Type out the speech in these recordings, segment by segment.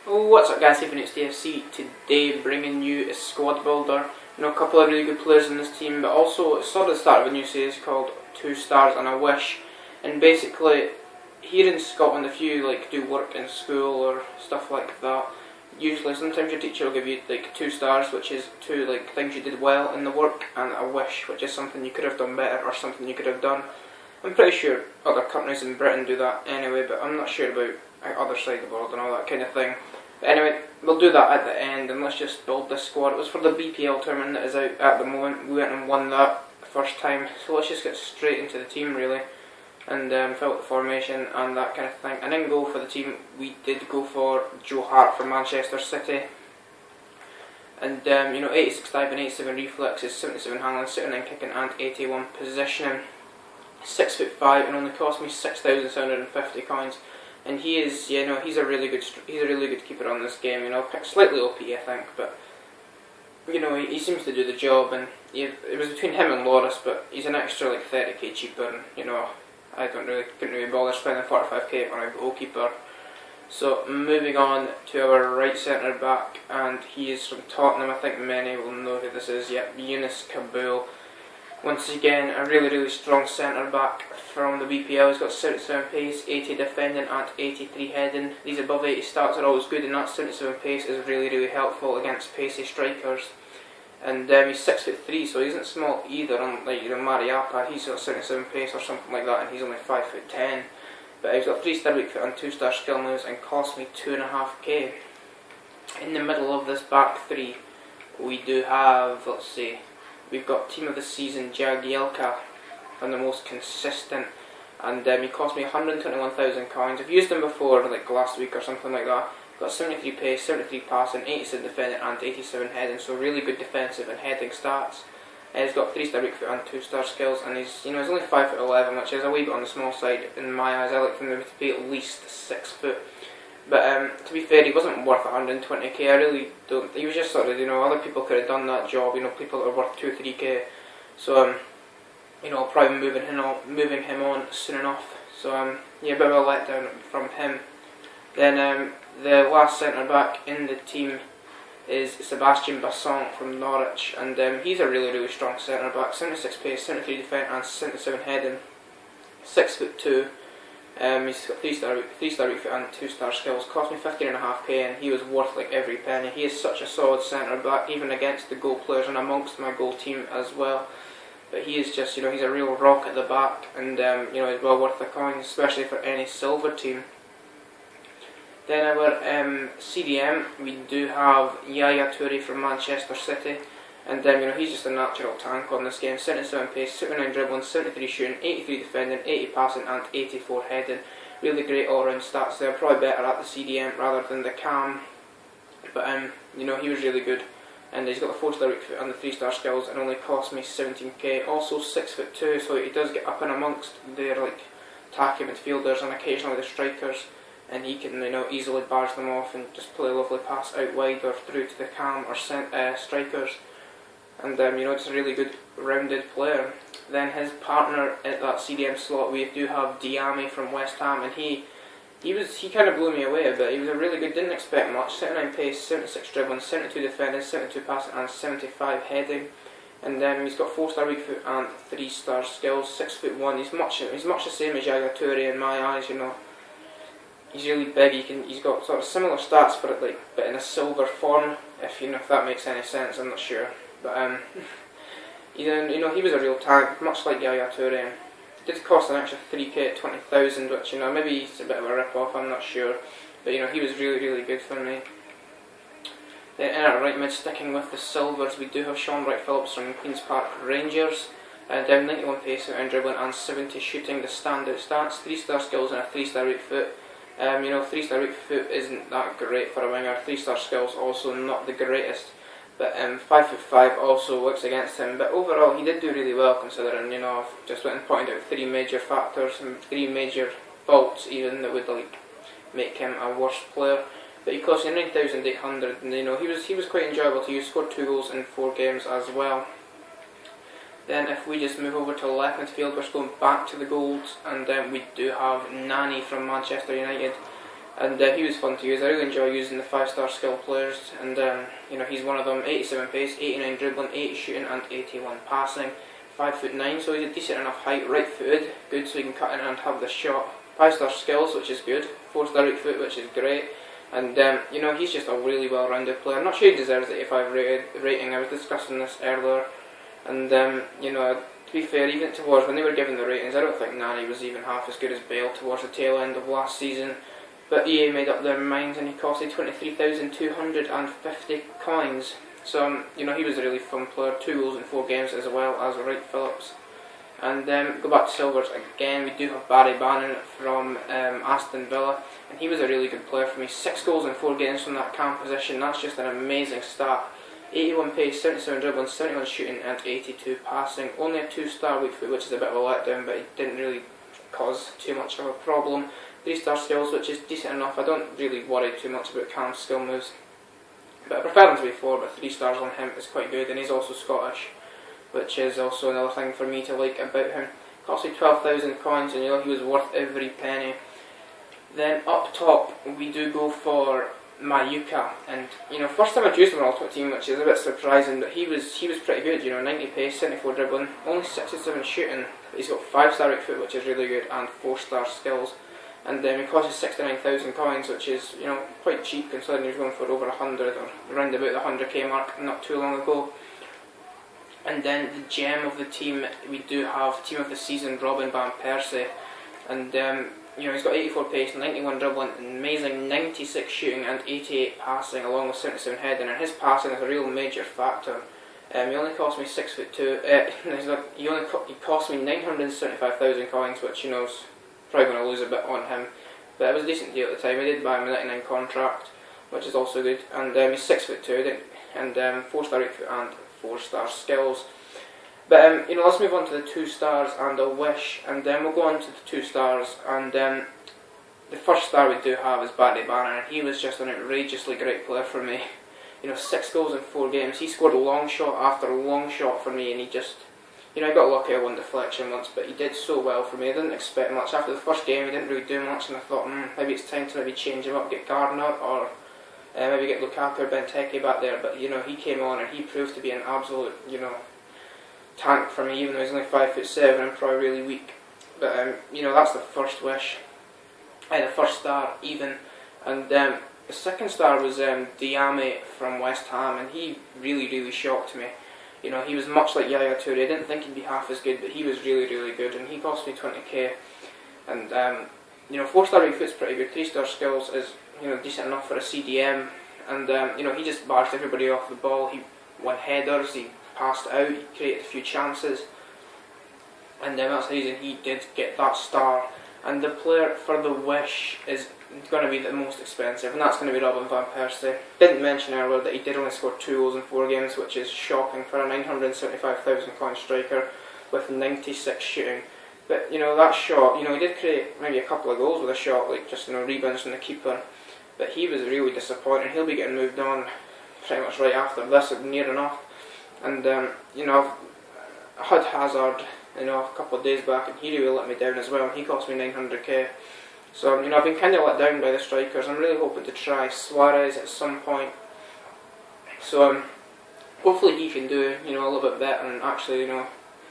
What's up guys, it's DFC. Today bringing you a squad builder. You know, a couple of really good players in this team, but also it's sort of the start of a new series called 2 Stars and a Wish. And basically, here in Scotland, if you do work in school or stuff like that, usually sometimes your teacher will give you 2 stars, which is 2 things you did well in the work, and a wish, which is something you could have done better or something you could have done. I'm pretty sure other companies in Britain do that anyway, but I'm not sure about the other side of the world and all that kind of thing. But anyway, we'll do that at the end, and let's just build this squad. It was for the BPL tournament that is out at the moment. We went and won that first time, so let's just get straight into the team really, and fill out the formation and that kind of thing. And in goal for the team, we did go for Joe Hart from Manchester City. And 86 diving, 87 reflexes, 77 handling, 79 kicking and 81 positioning. 6'5", and only cost me 6,750 coins. And he is, he's a really good keeper on this game. Slightly OP I think, but he seems to do the job. And it was between him and Loris, but he's an extra 30k cheaper. And I couldn't really bother spending 45k on a goalkeeper. So moving on to our right centre back, and he is from Tottenham. I think many will know who this is. Yep, Yunus Kabul. Once again, a really strong centre back from the BPL. He's got 77 pace, 80 defending and 83 heading. These above 80 stats are always good, and that 77 pace is really helpful against pacey strikers. And he's 6'3", so he isn't small either. Unlike Mariappa, he's got 77 pace or something like that, and he's only 5'10". But he's got 3-star weak foot and 2-star skill moves, and cost me 2.5k. In the middle of this back three, we do have, let's see, we've got team of the season Jagielka, and the most consistent, and he cost me 121,000 coins. I've used him before, last week or something like that. Got 73 pace, 73 passing, 87 defending and 87 heading, so really good defensive and heading stats. He's got 3-star weak foot and 2-star skills, and he's only 5'11", which is a wee bit on the small side in my eyes. I like him to be at least 6 foot. But to be fair, he wasn't worth 120k. I really don't. He was just sort of, other people could have done that job. People that are worth 2-3k. So I'll probably be moving him on soon enough. So yeah, a bit of a letdown from him. Then the last centre back in the team is Sebastian Basson from Norwich, and he's a really strong centre back. 76 pace, 73 defence and 77 heading. 6'2". He's got 3-star weak foot and 2-star skills. Cost me 15.5k, and he was worth every penny. He is such a solid centre back, even against the goal players and amongst my goal team as well. But he is just, he's a real rock at the back, and he's well worth the coins, especially for any silver team. Then our CDM, we do have Yaya Toure from Manchester City, and he's just a natural tank on this game. 77 pace, 79 dribbling, 73 shooting, 83 defending, 80 passing and 84 heading. Really great all-round stats there, probably better at the CDM rather than the cam. But he was really good, and he's got the 4-star weak foot and the 3-star skills, and only cost me 17k. Also 6'2", so he does get up and amongst their attacking midfielders and occasionally the strikers, and he can easily barge them off and just play a lovely pass out wide or through to the cam or strikers. And just a really good rounded player. Then his partner at that CDM slot, we do have Diame from West Ham, and he kind of blew me away a bit. He was a really good, didn't expect much. 79 pace, 76 dribbling, 72 defending, 72 passing and 75 heading. And he's got 4-star weak foot and 3-star skills. 6'1". He's much the same as Yaya Toure in my eyes. He's really big. He's got sort of similar stats, but in a silver form. If that makes any sense, I'm not sure. But he was a real tank, much like Yaya Toure. Did cost an extra 3k at 20,000, which maybe it's a bit of a rip-off, I'm not sure. But he was really good for me. Then in our right mid, sticking with the silvers, we do have Sean Wright-Phillips from Queen's Park Rangers. Down 91 pace, and dribbling and 70 shooting, the standout stats. 3-star skills and a 3-star weak foot. 3-star weak foot isn't that great for a winger. 3-star skills also not the greatest. But 5'5" also works against him. But overall, he did do really well, considering I've just went and pointed out 3 major factors and 3 major faults even that would make him a worse player. But he cost me 9,800, and he was quite enjoyable to use. Scored 2 goals in 4 games as well. Then if we just move over to the left midfield, we're going back to the goals, and we do have Nani from Manchester United. and he was fun to use. I really enjoy using the 5-star skill players, and you know, he's one of them. 87 pace, 89 dribbling, 80 shooting, and 81 passing. 5'9", so he's a decent enough height, right-footed, good so he can cut in and have the shot. 5-star skills, which is good. 4-star right foot, which is great. And you know, he's just a really well-rounded player. I'm not sure he deserves the 85 rating. I was discussing this earlier, and you know, to be fair, even towards when they were giving the ratings, I don't think Nani was even half as good as Bale towards the tail end of last season. But EA made up their minds, and he costed 23,250 coins. So you know, he was a really fun player. 2 goals in 4 games, as well as Wright Phillips. And go back to Silvers again. We do have Barry Bannon from Aston Villa, and he was a really good player for me. 6 goals in 4 games from that cam position. That's just an amazing stat. 81 pace, 77 dribbling, 71 shooting, and 82 passing. Only a 2-star weak foot, which is a bit of a letdown, but it didn't really cause too much of a problem. 3-star skills, which is decent enough. I don't really worry too much about Cam's skill moves, but I prefer him to be 4, but 3 stars on him is quite good, and he's also Scottish, which is also another thing for me to like about him. Cost me 12,000 coins, and you know, he was worth every penny. Then up top, we do go for Mayuka, and you know, first time I used him on Ultimate Team, which is a bit surprising, but he was pretty good. You know, 90 pace, 74 dribbling, only 67 shooting, but he's got 5-star right foot, which is really good, and 4-star skills. And he costs 69,000 coins, which is, you know, quite cheap considering he was going for over 100 or around about the 100k mark not too long ago. And then the gem of the team, we do have Team of the Season Robin van Persie, and you know, he's got 84 pace, 91 dribbling, amazing 96 shooting, and 88 passing, along with 77 heading. And his passing is a real major factor. He only cost me 6'2". He cost me 975,000 coins, which, you know, is probably going to lose a bit on him, but it was a decent deal at the time. I did buy him a 99 contract, which is also good. And he's 6'2", and 4-star right foot and 4-star skills. But you know, let's move on to the 2 stars and a wish, and then we'll go on to the 2 stars. And the first star we do have is Barry Bannon. He was just an outrageously great player for me. You know, 6 goals in 4 games. He scored long shot after long shot for me, and he just, you know, I got lucky at one deflection once, but he did so well for me. I didn't expect much. After the first game, he didn't really do much, and I thought, maybe it's time to maybe change him up, get Gardner, or maybe get Lukaku or Benteke back there. But you know, he came on and he proved to be an absolute, you know, tank for me, even though he's only 5'7" and probably really weak. But you know, that's the first wish. The first star even, and the second star was Diame from West Ham, and he really shocked me. You know, he was much like Yaya Toure. I didn't think he'd be half as good, but he was really good, and he cost me 20k. And you know, 4-star right foot's pretty good. 3-star skills is, you know, decent enough for a CDM, and you know, he just barged everybody off the ball. He won headers, he passed out, he created a few chances, and that's the reason he did get that star. And the player for the wish is going to be the most expensive, and that's going to be Robin van Persie. Didn't mention earlier that he did only score 2 goals in 4 games, which is shocking for a 975,000 coin striker with 96 shooting. But you know, that shot, you know, he did create maybe a couple of goals with a shot, like just, you know, rebounds from the keeper, but he was really disappointing. He'll be getting moved on pretty much right after this, near enough. And you know, I had Hazard, you know, a couple of days back, and he really let me down as well. He cost me 900k. So you know, I've been kind of let down by the strikers. I'm really hoping to try Suarez at some point. So hopefully he can do, you know, a little bit better and actually, you know,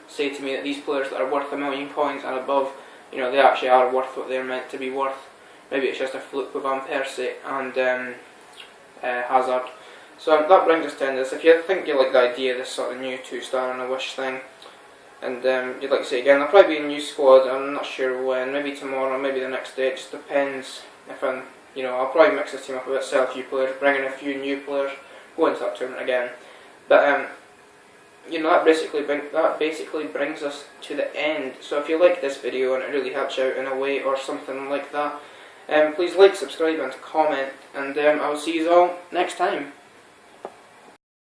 say to me that these players that are worth 1 million coins and above, you know, they actually are worth what they're meant to be worth. Maybe it's just a fluke with Van Persie and Hazard. So that brings us to end of this. If you think you like the idea of this sort of new 2-star and a wish thing, and you'd like to see it again, there'll probably be a new squad. I'm not sure when. Maybe tomorrow, maybe the next day. It just depends. If I'm, you know, I'll probably mix this team up a bit, sell a few players, bring in a few new players, go into that tournament again. But you know, that basically brings us to the end. So if you like this video and it really helps you out in a way or something like that, please like, subscribe, and comment. And I will see you all next time.